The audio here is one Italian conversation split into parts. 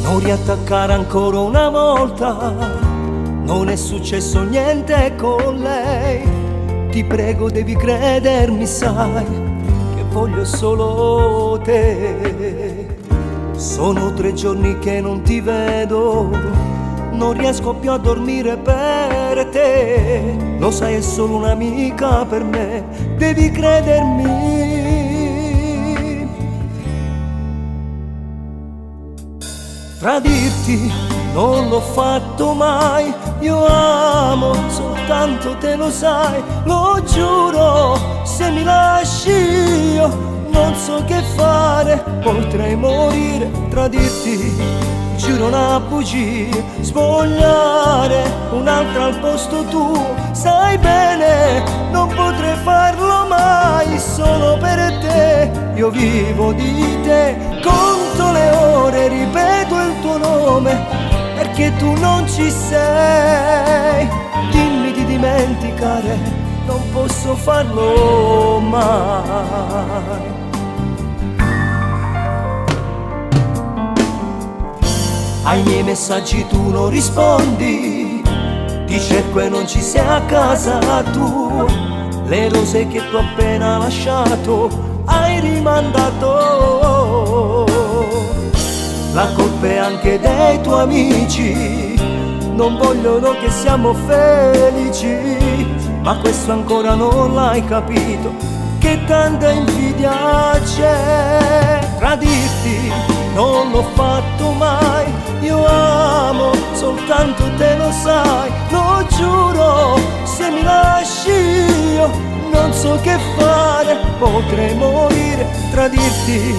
non riattaccare ancora una volta, non è successo niente con lei. Ti prego, devi credermi, sai che voglio solo te. Sono 3 giorni che non ti vedo, non riesco più a dormire per te. Lo sai, è solo un'amica per me, devi credermi. Tradirti non l'ho fatto mai, io amo soltanto te, lo sai, lo giuro. Se mi lasci io non so che fare, potrei morire. Tradirti, giuro una bugia, svogliare un'altra al posto tuo. Sai bene, non potrei farlo mai, solo per te. Io vivo di te, conto le ore, ripeto il tuo nome, perché tu non ci sei. Dimmi di dimenticare, non posso farlo mai. Ai miei messaggi tu non rispondi, ti cerco e non ci sei a casa tu. Le rose che tu appena lasciato hai rimandato. La colpa è anche dei tuoi amici, non vogliono che siamo felici. Ma questo ancora non l'hai capito, che tanta invidia c'è. Tradirti non l'ho fatto mai, io amo soltanto te, lo sai, lo giuro. Se mi lasci io non so che fare, potrei morire. Tradirti,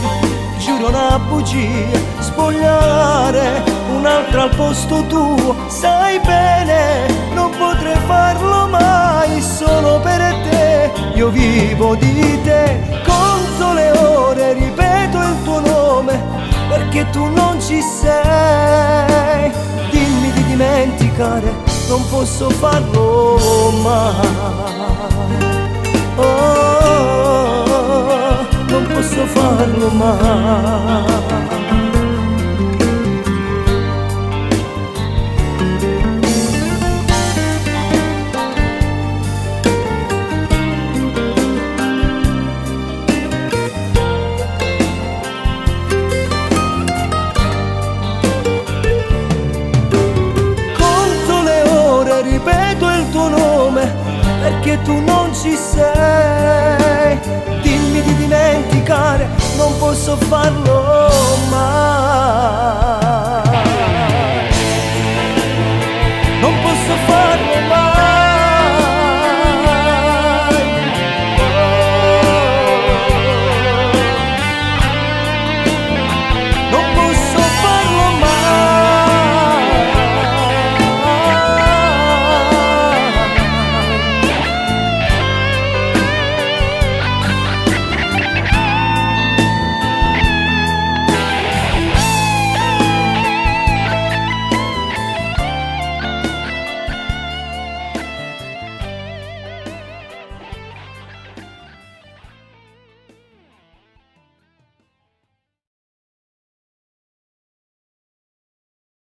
giuro una bugia, spogliare un'altra al posto tuo. Sai bene, non potrei farlo mai, solo per te. Io vivo di te, conto le ore, ripeto il tuo nome, perché tu non ci sei. Dimmi di dimenticare, non posso farlo mai. Oh, non posso farlo mai. Ripeto il tuo nome, perché tu non ci sei. Dimmi di dimenticare, non posso farlo mai.